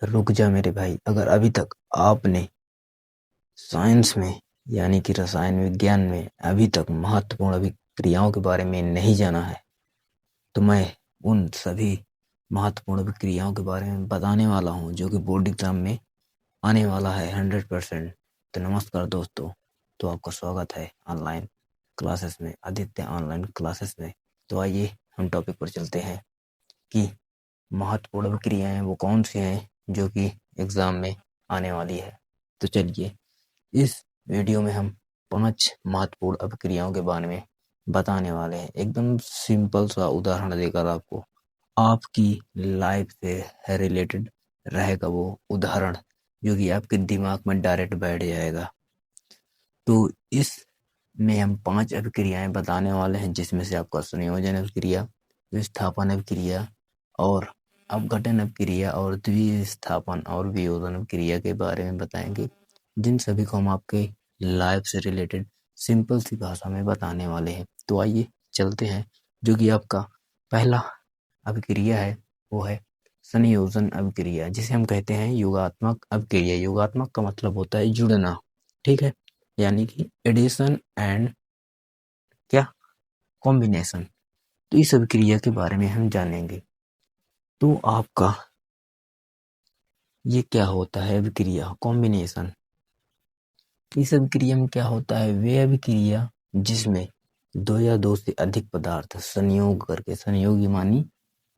रुक जा मेरे भाई, अगर अभी तक आपने साइंस में यानी कि रसायन विज्ञान में अभी तक महत्वपूर्ण अभिक्रियाओं के बारे में नहीं जाना है, तो मैं उन सभी महत्वपूर्ण अभिक्रियाओं के बारे में बताने वाला हूँ जो कि बोर्ड एग्जाम में आने वाला है 100%। तो नमस्कार दोस्तों, तो आपका स्वागत है ऑनलाइन क्लासेस में, आदित्य ऑनलाइन क्लासेस में। तो आइए हम टॉपिक पर चलते हैं कि महत्वपूर्ण अभिक्रियाएं वो कौन सी हैं जो कि एग्जाम में आने वाली है। तो चलिए, इस वीडियो में हम 5 महत्वपूर्ण अभिक्रियाओं के बारे में बताने वाले हैं, एकदम सिंपल सा उदाहरण देकर आपको। आपकी लाइफ से रिलेटेड रहेगा वो उदाहरण, जो कि आपके दिमाग में डायरेक्ट बैठ जाएगा। तो इसमें हम 5 अभिक्रियाएं बताने वाले हैं, जिसमें से आपका संयोजन अभिक्रिया, विस्थापन अभिक्रिया और अपघटन अभिक्रिया और द्विस्थापन और वियोजन अभिक्रिया के बारे में बताएंगे, जिन सभी को हम आपके लाइफ से रिलेटेड सिंपल सी भाषा में बताने वाले हैं। तो आइए चलते हैं। जो कि आपका पहला अभिक्रिया है वो है संयोजन अभिक्रिया, जिसे हम कहते हैं योगात्मक अभिक्रिया। योगात्मक का मतलब होता है जुड़ना, ठीक है, यानी कि एडिशन एंड क्या कॉम्बिनेशन। तो इस अभिक्रिया के बारे में हम जानेंगे। तो आपका ये क्या होता है अभिक्रिया कॉम्बिनेशन। इस अभिक्रिया में क्या होता है, वे अभिक्रिया जिसमें 2 या 2 से अधिक पदार्थ संयोग करके, संयोगी मानी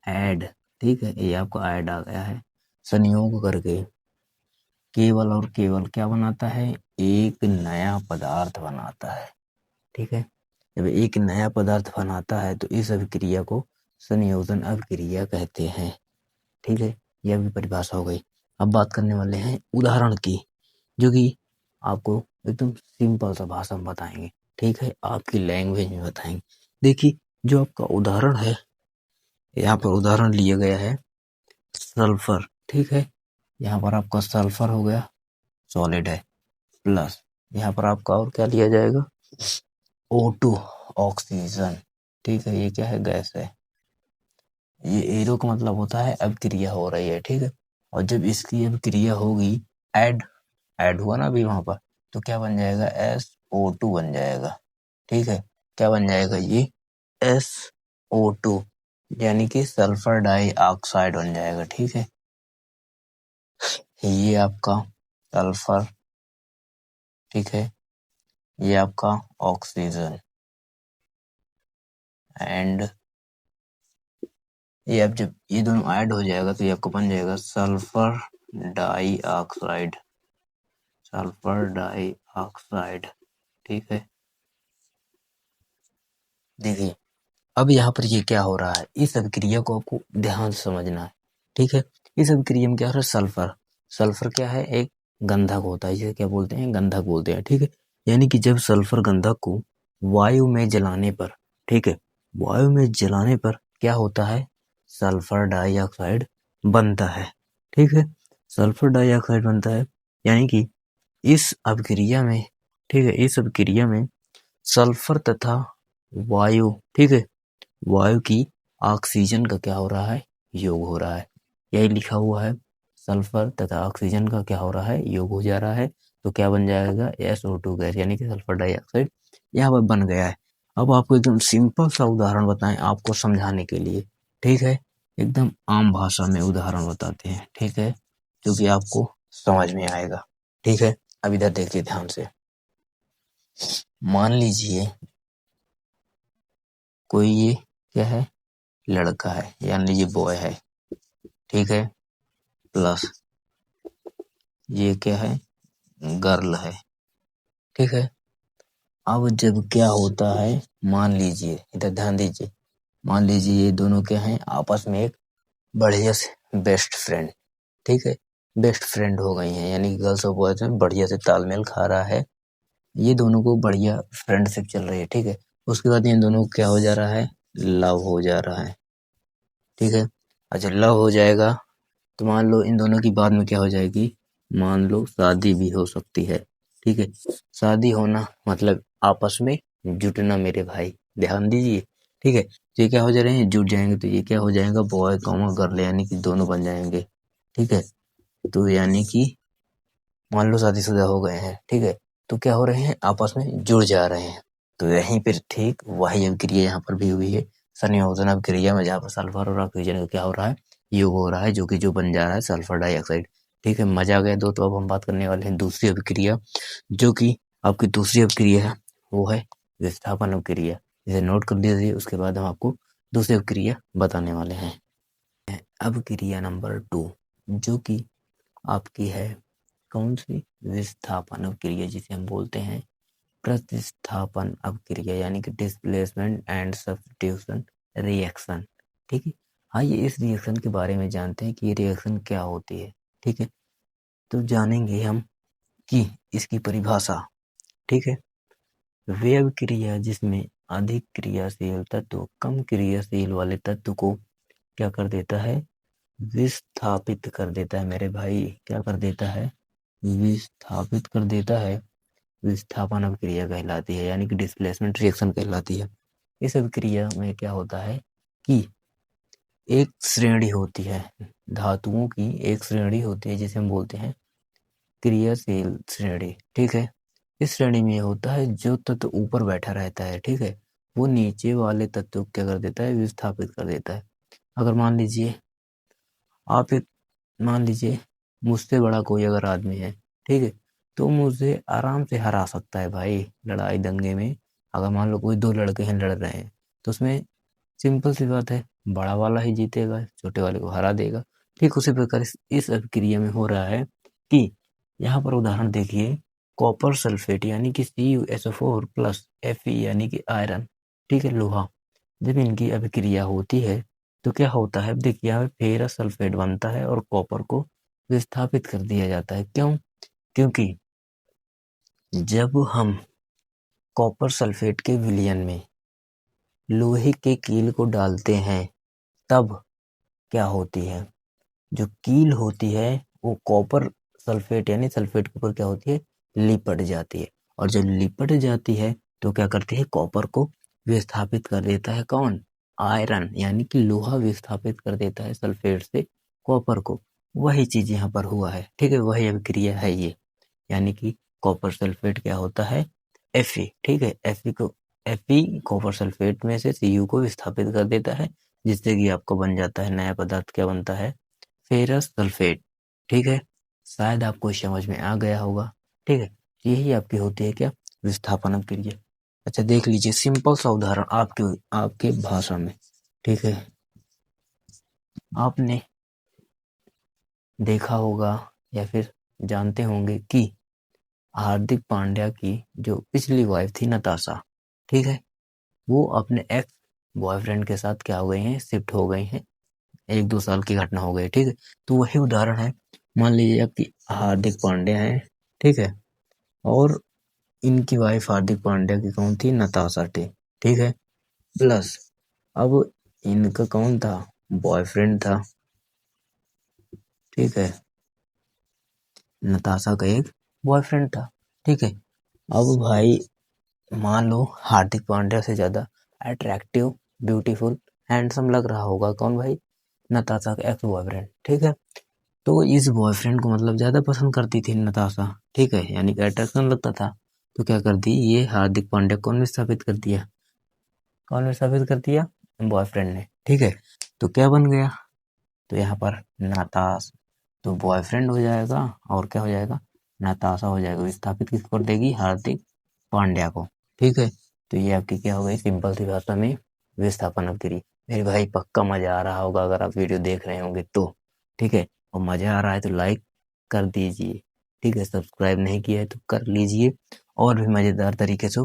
ऐड, ठीक है, ये आपका ऐड आ गया है, संयोग करके केवल और केवल क्या बनाता है, एक नया पदार्थ बनाता है, ठीक है। जब एक नया पदार्थ बनाता है तो इस अभिक्रिया को संयोजन अभिक्रिया कहते हैं, ठीक है। यह भी परिभाषा हो गई। अब बात करने वाले हैं उदाहरण की, जो कि आपको एकदम सिंपल सा भाषा में बताएंगे, ठीक है, आपकी लैंग्वेज में बताएंगे। देखिए, जो आपका उदाहरण है, यहाँ पर उदाहरण लिया गया है सल्फर, ठीक है। यहाँ पर आपका सल्फर हो गया, सॉलिड है, प्लस यहाँ पर आपका और क्या लिया जाएगा, O2 ऑक्सीजन, ठीक है, ये क्या है, गैस है। ये एरो का मतलब होता है अभिक्रिया हो रही है, ठीक है। और जब इसकी अभिक्रिया होगी, ऐड हुआ ना अभी वहां पर, तो क्या बन जाएगा, SO2 बन जाएगा, ठीक है। क्या बन जाएगा ये, SO2, यानी कि सल्फर डाइऑक्साइड बन जाएगा, ठीक है। ये आपका सल्फर, ठीक है, ये आपका ऑक्सीजन, एंड ये अब जब ये दोनों ऐड हो जाएगा तो ये आपको बन जाएगा सल्फर डाइऑक्साइड, सल्फर डाइऑक्साइड, ठीक है। देखिए, अब यहाँ पर ये क्या हो रहा है, इस अभिक्रिया को आपको ध्यान से समझना है, ठीक है। इस अभिक्रिया में क्या हो रहा है, सल्फर, सल्फर क्या है, एक गंधक होता है, जिसे क्या बोलते हैं, गंधक बोलते हैं, ठीक है। यानी कि जब सल्फर गंधक को वायु में जलाने पर, ठीक है, वायु में जलाने पर क्या होता है, सल्फर डाइऑक्साइड बनता है, ठीक है। सल्फर डाइऑक्साइड बनता है, यानी कि इस अभिक्रिया में, ठीक है, इस अभिक्रिया में सल्फर तथा वायु, ठीक है, वायु की ऑक्सीजन का क्या हो रहा है, योग हो रहा है। यही लिखा हुआ है, सल्फर तथा ऑक्सीजन का क्या हो रहा है, योग हो जा रहा है। तो क्या बन जाएगा, SO2 गैस, यानी कि सल्फर डाइऑक्साइड यहाँ पर बन गया है। अब आपको एकदम सिंपल सा उदाहरण बताएं आपको समझाने के लिए, ठीक है, एकदम आम भाषा में उदाहरण बताते हैं, ठीक है, जो कि आपको समझ में आएगा, ठीक है। अब इधर देखिए ध्यान से, मान लीजिए कोई ये क्या है, लड़का है, यानी ये बॉय है, ठीक है, प्लस ये क्या है, गर्ल है, ठीक है। अब जब क्या होता है, मान लीजिए, इधर ध्यान दीजिए, मान लीजिए ये दोनों क्या हैं, आपस में एक बढ़िया से बेस्ट फ्रेंड, ठीक है, बेस्ट फ्रेंड हो गई हैं, यानी गर्ल्स और बॉयज में बढ़िया से तालमेल खा रहा है, ये दोनों को बढ़िया फ्रेंडशिप चल रही है, ठीक है। उसके बाद इन दोनों को क्या हो जा रहा है, लव हो जा रहा है, ठीक है। अच्छा, लव हो जाएगा तो मान लो इन दोनों की बाद में क्या हो जाएगी, मान लो शादी भी हो सकती है, ठीक है। शादी होना मतलब आपस में जुटना मेरे भाई, ध्यान दीजिए, ठीक है। तो ये क्या हो जा रहे हैं, जुट जाएंगे, तो ये क्या हो जाएगा, बॉय कॉमा गर्ल, यानी कि दोनों बन जाएंगे, ठीक है। तो यानी कि मान लो शादीशुदा हो गए हैं, ठीक है, तो क्या हो रहे हैं, आपस में जुड़ जा रहे हैं। तो यहीं पर ठीक वही अभिक्रिया यहाँ पर भी हुई है। संयोजन अभिक्रिया में जहाँ पर सल्फर और ऑक्सीजन का क्या हो रहा है, योग हो रहा है, जो कि जो बन जा रहा है सल्फर डाइऑक्साइड। ठीक है, मजा आ गया दो। तो अब हम बात करने वाले हैं दूसरी अभिक्रिया, जो कि आपकी दूसरी अभिक्रिया है, वो है विस्थापन अभिक्रिया। इसे नोट कर लीजिए, उसके बाद हम आपको दूसरी अभिक्रिया बताने वाले हैं। अभिक्रिया नंबर 2, जो कि आपकी है कौन सी, विस्थापन अभिक्रिया, जिसे हम बोलते हैं प्रतिस्थापन अभिक्रिया, यानी कि डिस्प्लेसमेंट एंड सब्स्टिट्यूशन रिएक्शन। ठीक है, आइए इस रिएक्शन के बारे में जानते हैं कि ये रिएक्शन क्या होती है। ठीक है, तो जानेंगे हम कि इसकी परिभाषा। ठीक है, वे अभिक्रिया जिसमें अधिक क्रियाशील तत्व कम क्रियाशील वाले तत्व को क्या कर देता है, विस्थापित कर देता है। मेरे भाई क्या कर देता है, विस्थापित कर देता है। विस्थापन अभिक्रिया कहलाती है, यानी कि डिस्प्लेसमेंट रिएक्शन कहलाती है। इस अभिक्रिया में क्या होता है कि एक श्रेणी होती है, धातुओं की एक श्रेणी होती है, जिसे हम बोलते हैं क्रियाशील श्रेणी। ठीक है, इस श्रेणी में होता है जो तत्व ऊपर बैठा रहता है, ठीक है, वो नीचे वाले तत्व को क्या कर देता है, विस्थापित कर देता है। अगर मान लीजिए आप एक, मान लीजिए मुझसे बड़ा कोई अगर आदमी है, ठीक है, तो मुझे आराम से हरा सकता है भाई लड़ाई दंगे में। अगर मान लो कोई दो लड़के हैं लड़ रहे हैं, तो उसमें सिंपल सी बात है, बड़ा वाला ही जीतेगा, छोटे वाले को हरा देगा। ठीक उसी प्रकार इस अभिक्रिया में हो रहा है कि यहाँ पर उदाहरण देखिए, कॉपर सल्फेट यानी कि CuSO4 प्लस Fe यानी कि आयरन, ठीक है, लोहा, जब इनकी अभिक्रिया होती है तो क्या होता है, देखिए यहाँ पे फेरस सल्फेट बनता है और कॉपर को विस्थापित कर दिया जाता है। क्यों, क्योंकि जब हम कॉपर सल्फेट के विलयन में लोहे के कील को डालते हैं, तब क्या होती है, जो कील होती है वो कॉपर सल्फेट यानी सल्फेट के ऊपर क्या होती है, लिपट जाती है। और जब लिपट जाती है तो क्या करती है, कॉपर को विस्थापित कर देता है। कौन, आयरन, यानी कि लोहा विस्थापित कर देता है सल्फेट से कॉपर को। वही चीज यहाँ पर हुआ है। ठीक है, वही अभिक्रिया है ये, यानी कि कॉपर सल्फेट क्या होता है, Fe। ठीक है, Fe कॉपर सल्फेट में से Cu को विस्थापित कर देता है, जिससे कि आपको बन जाता है नया पदार्थ, क्या बनता है, फेरस सल्फेट। ठीक है, शायद आपको समझ में आ गया होगा। ठीक है, यही आपकी होती है क्या, विस्थापन अभिक्रिया। अच्छा देख लीजिए सिंपल सा उदाहरण आपके आपके भाषा में। ठीक है, आपने देखा होगा या फिर जानते होंगे कि हार्दिक पांड्या की जो पिछली वाइफ थी नताशा, ठीक है, वो अपने एक्स बॉयफ्रेंड के साथ क्या हो गई हैं, शिफ्ट हो गई हैं। 1-2 साल की घटना हो गई। ठीक है, तो वही उदाहरण है। मान लीजिए आपकी हार्दिक पांड्या है, ठीक है, और इनकी वाइफ हार्दिक पांड्या की कौन थी, नताशा थी। ठीक है, प्लस अब इनका कौन था, बॉयफ्रेंड था। ठीक है, नताशा का एक बॉयफ्रेंड था। ठीक है, अब भाई मान लो हार्दिक पांड्या से ज्यादा अट्रैक्टिव, ब्यूटीफुल, हैंडसम लग रहा होगा कौन भाई, नताशा का एक्स बॉयफ्रेंड। ठीक है, तो इस बॉयफ्रेंड को मतलब ज्यादा पसंद करती थी नताशा। ठीक है, यानी कि अट्रैक्शन लगता था। तो क्या कर दी, ये हार्दिक पांड्या कौन विस्थापित कर दिया, कौन विस्थापित कर दिया, बॉयफ्रेंड ने। ठीक है, तो क्या बन गया, तो यहाँ पर नताश, तो बॉयफ्रेंड हो जाएगा और क्या हो जाएगा, नताशा हो जाएगा। विस्थापित किसको कर देगी, हार्दिक पांड्या को। ठीक है, तो ये आपकी क्या हो गई, सिंपल सी भाषा में विस्थापन अभिक्रिया। मेरे भाई पक्का मजा आ रहा होगा अगर आप वीडियो देख रहे होंगे तो। ठीक है, और मजा आ रहा है तो लाइक कर दीजिए। ठीक है, सब्सक्राइब नहीं किया है तो कर लीजिए। और भी मजेदार तरीके से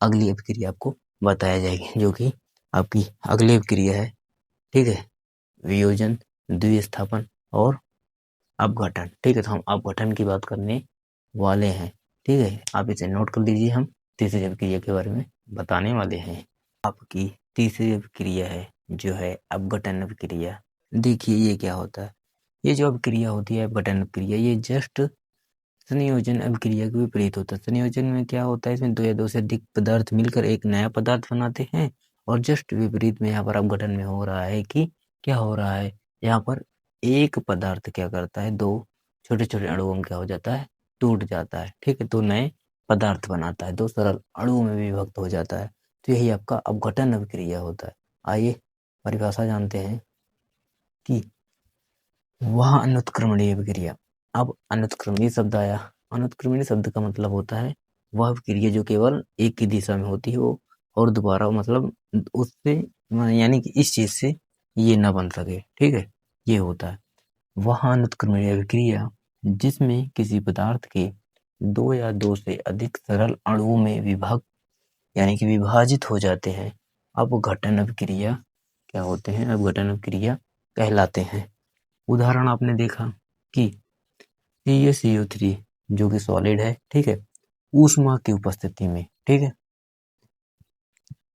अगली अभिक्रिया आपको बताया जाएगी, जो कि आपकी अगली अभिक्रिया है। ठीक है, वियोजन, द्विस्थापन और अपघटन। ठीक है, तो हम अपघटन की बात करने वाले हैं। ठीक है, आप इसे नोट कर लीजिए, हम तीसरी अभिक्रिया के बारे में बताने वाले हैं। आपकी तीसरी अभिक्रिया है जो है अपघटन अभिक्रिया। देखिए ये क्या होता है, ये जो अभिक्रिया होती है अपघटन अभिक्रिया, ये जस्ट संयोजन अभिक्रिया के विपरीत होता है। संयोजन में क्या होता है, इसमें दो या दो से अधिक पदार्थ मिलकर एक नया पदार्थ बनाते हैं, और जस्ट विपरीत में यहाँ पर अपघटन में हो रहा है कि क्या हो रहा है, यहाँ पर एक पदार्थ क्या करता है, दो छोटे छोटे अणुओं में क्या हो जाता है, टूट जाता है। ठीक है, तो नए पदार्थ बनाता है, दो सरल अणुओं में विभक्त हो जाता है। तो यही आपका अपघटन अभिक्रिया होता है। आइए परिभाषा जानते हैं कि वह अनुत्क्रमणीय अभिक्रिया। अब अनुत्क्रमणीय शब्द आया। अनुत्क्रमणीय शब्द का मतलब होता है वह अभिक्रिया जो केवल एक ही दिशा में होती है वो, और दोबारा मतलब उससे यानी कि इस चीज से ये ना बन सके। ठीक है, ये होता है वह अनुत्क्रमणीय अभिक्रिया जिसमें किसी पदार्थ के दो या दो से अधिक सरल अणुओं में विभाग यानी कि विभाजित हो जाते हैं। अपघटन अभिक्रिया क्या होते हैं, अपघटन अभिक्रिया कहलाते हैं। उदाहरण आपने देखा कि CaCO3 जो कि सॉलिड है, ठीक है, ऊष्मा की उपस्थिति में, ठीक है,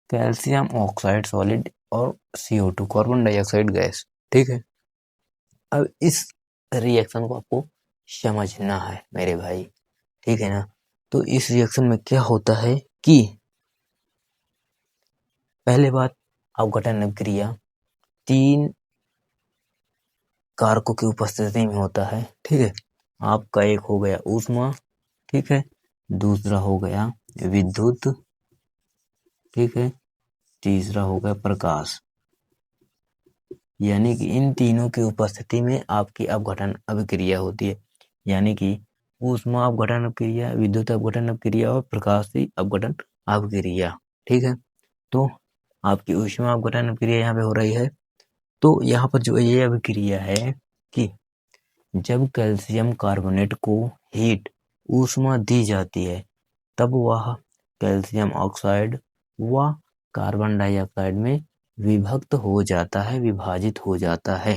कैल्शियम ऑक्साइड सॉलिड और CO2 कार्बन डाइऑक्साइड गैस, ठीक है। अब इस रिएक्शन को आपको समझना है मेरे भाई, ठीक है ना। तो इस रिएक्शन में क्या होता है कि पहले बात, अपघटन अभिक्रिया 3 कारकों की उपस्थिति में होता है, ठीक है। आपका एक हो गया ऊष्मा, ठीक है, दूसरा हो गया विद्युत, ठीक है, तीसरा हो गया प्रकाश। यानी कि इन तीनों की उपस्थिति में आपकी अपघटन अभिक्रिया होती है। यानी कि ऊष्मा अपघटन अभिक्रिया, विद्युत अपघटन अभिक्रिया और प्रकाशीय अपघटन अभिक्रिया, ठीक है। तो आपकी ऊष्मा अपघटन अभिक्रिया यहाँ पे हो रही है। तो यहाँ पर जो ये अभिक्रिया है कि जब कैल्शियम कार्बोनेट को हीट ऊष्मा दी जाती है तब वह कैल्शियम ऑक्साइड व कार्बन डाइऑक्साइड में विभक्त हो जाता है, विभाजित हो जाता है।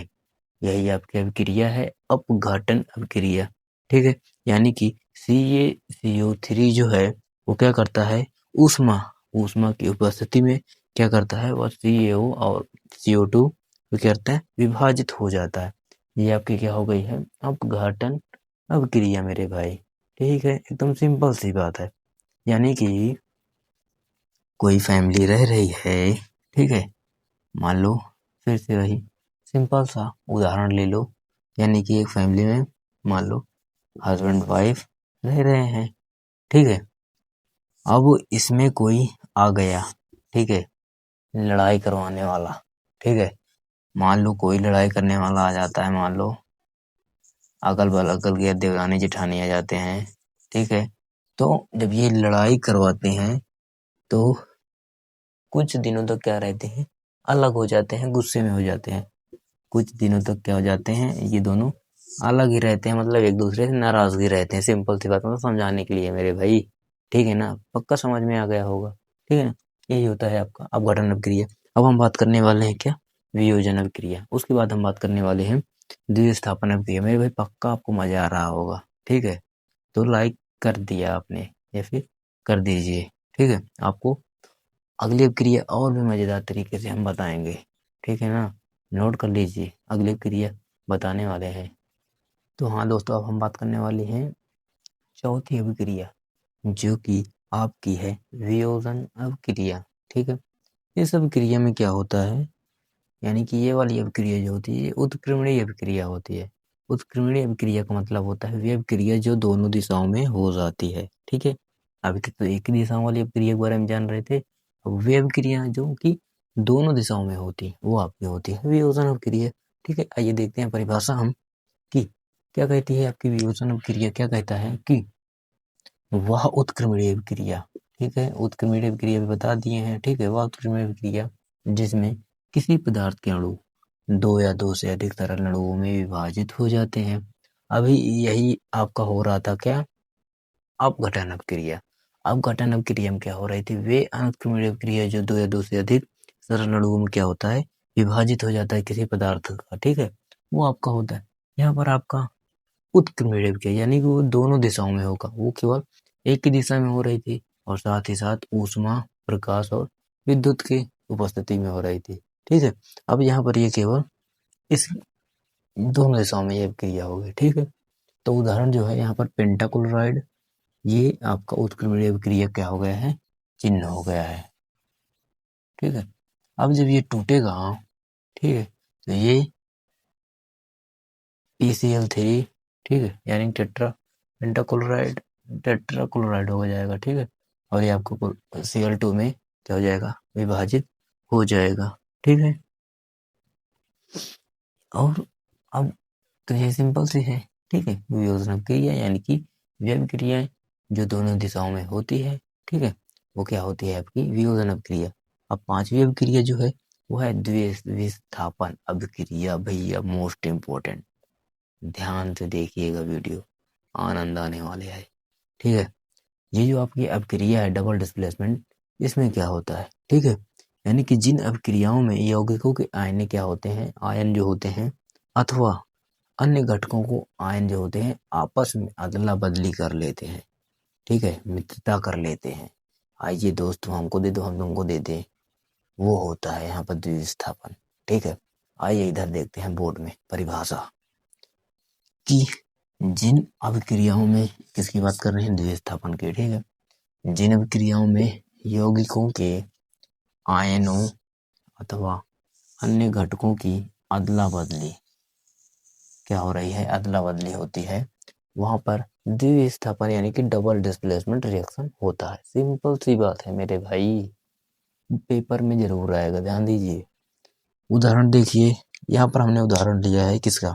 यही आपकी अभिक्रिया है, अपघटन अभिक्रिया, ठीक है। यानी कि CaCO3 जो है वो क्या करता है, ऊष्मा ऊष्मा की उपस्थिति में क्या करता है, वह CaO और CO2 क्या करता है, विभाजित हो जाता है। ये आपकी क्या हो गई है, अपघटन अभिक्रिया मेरे भाई, ठीक है। एकदम सिंपल सी बात है। यानी कि कोई फैमिली रह रही है, ठीक है, मान लो, फिर से वही सिंपल सा उदाहरण ले लो। यानी कि एक फैमिली में मान लो हस्बैंड वाइफ रह रहे हैं, ठीक है। अब इसमें कोई आ गया, ठीक है, लड़ाई करवाने वाला, ठीक है। मान लो कोई लड़ाई करने वाला आ जाता है, मान लो अगल बगल के देवरानी जेठानी आ जाते हैं, ठीक है। तो जब ये लड़ाई करवाते हैं तो कुछ दिनों तक क्या रहते हैं, अलग हो जाते हैं, गुस्से में हो जाते हैं। कुछ दिनों तक क्या हो जाते हैं, ये दोनों अलग ही रहते हैं, मतलब एक दूसरे से नाराजगी रहते हैं। सिंपल सी बात, मतलब समझाने के लिए मेरे भाई, ठीक है ना, पक्का समझ में आ गया होगा, ठीक है ना। यही होता है आपका अपघटन अभिक्रिया। अब हम बात करने वाले हैं क्या, वियोजन अभिक्रिया। उसके बाद हम बात करने वाले हैं द्विस्थापन अभिक्रिया। मेरे भाई पक्का आपको मजा आ रहा होगा, ठीक है। तो लाइक कर दिया आपने या फिर कर दीजिए, ठीक है। आपको अगली क्रिया और भी मजेदार तरीके से हम बताएंगे, ठीक है ना। नोट कर लीजिए, अगली क्रिया बताने वाले हैं। तो हाँ दोस्तों, अब हम बात करने वाले हैं चौथी अभिक्रिया, जो कि आपकी है वियोजन अभिक्रिया, ठीक है। इस अभिक्रिया में क्या होता है, यानी कि ये वाली अभिक्रिया जो होती है उत्क्रमणीय अभिक्रिया होती है। उत्क्रमणीय अभिक्रिया का मतलब होता है वह अभिक्रिया जो दोनों दिशाओं में हो जाती है, ठीक है। अभी तक तो एक ही दिशा वाली अभिक्रिया के बारे में जान रहे थे, अब वे अभिक्रिया जो कि दोनों दिशाओं में होती है वो आपकी होती है वियोजन अभिक्रिया, ठीक है। आइए देखते हैं परिभाषा हम कि क्या कहती है आपकी वियोजन अभिक्रिया। क्या कहता है कि वह उत्क्रमणीय अभिक्रिया, ठीक है, उत्क्रमणीय अभिक्रिया भी बता दिए हैं, ठीक है। वह उत्क्रमणीय अभिक्रिया जिसमें किसी पदार्थ के अणु दो या दो से अधिक तरल अणुओं में विभाजित हो जाते हैं। अभी यही आपका हो रहा था क्या, अपघटन अभिक्रिया। अपघटन अभिक्रिया में क्या हो रही थी, वे अनुत्क्रमणीय अभिक्रिया जो दो या दो से अधिक सरल अणुओं में क्या होता है, विभाजित हो जाता है किसी पदार्थ का, ठीक है, वो आपका होता है। यहाँ पर आपका उत्क्रमणीय अभिक्रिया यानी कि वो दोनों दिशाओं में होगा, वो केवल एक ही दिशा में हो रही थी और साथ ही साथ ऊष्मा, प्रकाश और विद्युत की उपस्थिति में हो रही थी, ठीक है। अब यहाँ पर ये केवल इस दोनों दिशाओं में ये अभिक्रिया होगी, ठीक है। तो उदाहरण जो है यहाँ पर पेंटाक्लोराइड, ये आपका उत्क्रमणीय अभिक्रिया क्या हो गया है, चिन्ह हो गया है, ठीक है। अब जब ये टूटेगा, ठीक है, तो ये PCl3 ठीक है, यानी टेट्राक्लोराइड हो जाएगा। ठीक है, और ये आपको Cl2 में क्या हो जाएगा, विभाजित हो जाएगा। ठीक है, और अब तो ये सिंपल सी है। ठीक है, वियोजन क्रिया यानी कि जैव क्रियाएं जो दोनों दिशाओं में होती है, ठीक है, वो क्या होती है आपकी वियोजन क्रिया। अब पांचवी अभिक्रिया जो है वो है द्विविस्थापन अभिक्रिया। भैया मोस्ट इम्पोर्टेंट, ध्यान से देखिएगा वीडियो, आनंद आने वाले है। ठीक है, ये जो आपकी अभिक्रिया है डबल डिस्प्लेसमेंट, इसमें क्या होता है, ठीक है, यानी कि जिन अभिक्रियाओं में यौगिकों के आयन क्या होते हैं, आयन जो होते हैं, अथवा अन्य घटकों को आयन जो होते हैं आपस में अदला बदली कर लेते हैं। ठीक है, मित्रता कर लेते हैं, आइए दोस्त तुम हमको दे दो हम तुमको दे दें, वो होता है यहाँ पर द्विविस्थापन। ठीक है, आइए इधर देखते हैं बोर्ड में परिभाषा कि जिन अभिक्रियाओं में, किसकी बात कर रहे हैं, द्विविस्थापन की। ठीक है, जिन अभिक्रियाओं में यौगिकों के आयनों अथवा अन्य घटकों की अदला बदली क्या हो रही है, अदला बदली होती है, वहां पर द्विविस्थापन यानी कि डबल डिस्प्लेसमेंट रिएक्शन होता है। सिंपल सी बात है मेरे भाई, पेपर में जरूर आएगा, ध्यान दीजिए। उदाहरण देखिए, यहाँ पर हमने उदाहरण लिया है किसका,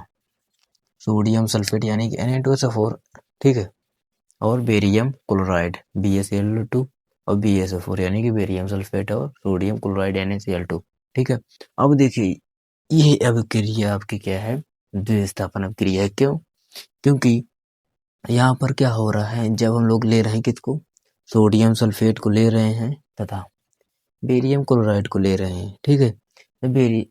सोडियम सल्फेट यानी कि Na2SO4, ठीक है, और बेरियम क्लोराइड BaCl2 और BaSO4 यानी कि बेरियम सल्फेट और सोडियम क्लोराइड NaCl2। ठीक है, अब देखिए ये अभिक्रिया आपकी क्या है, द्विविस्थापन अभिक्रिया है। क्यों, क्योंकि यहाँ पर क्या हो रहा है, जब हम लोग ले रहे हैं किसको, सोडियम सल्फेट को ले रहे हैं तथा बेरियम क्लोराइड को ले रहे हैं। ठीक है,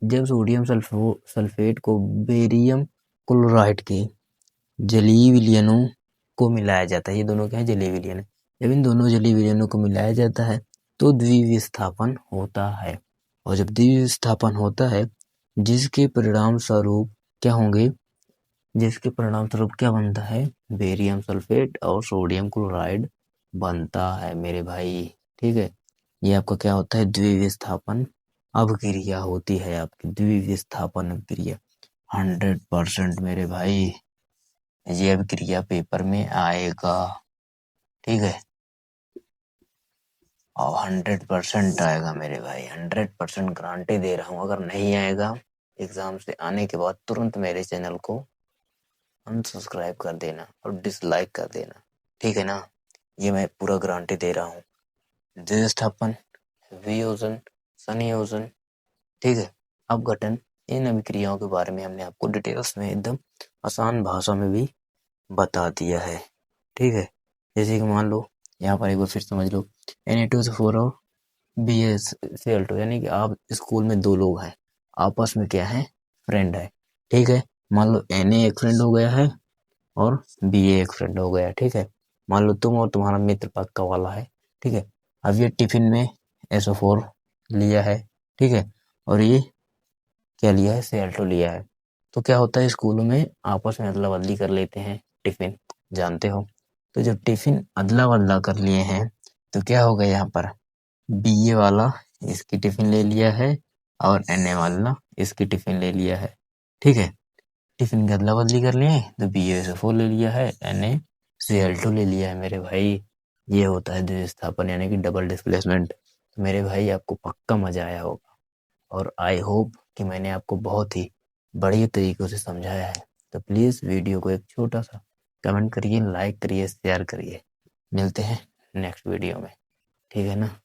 जब सोडियम सल्फेट को बेरियम क्लोराइड के जलीय विलयनों को मिलाया जाता है, ये दोनों क्या है, जलीय विलयन है, जब इन दोनों जलीय विलयनों को मिलाया जाता है तो द्विविस्थापन होता है। और जब द्विविस्थापन होता है जिसके परिणाम स्वरूप क्या होंगे, जिसके परिणाम स्वरूप क्या बनता है, बेरियम सल्फेट और सोडियम क्लोराइड बनता है मेरे भाई। ठीक है, ये आपका क्या होता है, द्विविस्थापन अभिक्रिया होती है आपकी, द्विविस्थापन अभिक्रिया 100% मेरे भाई, ये अभिक्रिया पेपर में आएगा। ठीक है, और 100% आएगा मेरे भाई, 100% गारंटी दे रहा हूँ। अगर नहीं आएगा एग्जाम से आने के बाद तुरंत मेरे चैनल को अनसब्सक्राइब कर देना और डिसलाइक कर देना। ठीक है ना, ये मैं पूरा गारंटी दे रहा हूँ। द्विविस्थापन, वियोजन, संयोजन, ठीक है, अपघटन, इन अभिक्रियाओं के बारे में हमने आपको डिटेल्स में एकदम आसान भाषा में भी बता दिया है। ठीक है, जैसे कि मान लो यहाँ पर एक बार फिर समझ लो, Na2SO4 और BaCl2 यानी कि आप स्कूल में दो लोग हैं, आपस में क्या है, फ्रेंड है। ठीक है, मान लो Na एक फ्रेंड हो गया है और Ba एक फ्रेंड हो गया। ठीक है, मान लो तुम और तुम्हारा मित्र पक्का वाला है। ठीक है, अब ये टिफिन में SO4 लिया है। ठीक है, और ये क्या लिया है, Cl2 लिया है। तो क्या होता है, स्कूलों में आपस में अदला बदली कर लेते हैं टिफिन, जानते हो। तो जब टिफिन अदला बदला कर लिए हैं तो क्या होगा, यहाँ पर Ba वाला इसकी टिफिन ले लिया है और Na वाला इसकी टिफिन ले लिया है। ठीक है, टिफिन की अदला बदली कर लिए तो BaSO4 ले लिया है, NaCl2 ले लिया है मेरे भाई। ये होता है द्विविस्थापन यानी कि डबल डिस्प्लेसमेंट। तो मेरे भाई आपको पक्का मजा आया होगा और आई होप कि मैंने आपको बहुत ही बढ़िया तरीकों से समझाया है। तो प्लीज़ वीडियो को एक छोटा सा कमेंट करिए, लाइक करिए, शेयर करिए। मिलते हैं नेक्स्ट वीडियो में, ठीक है ना।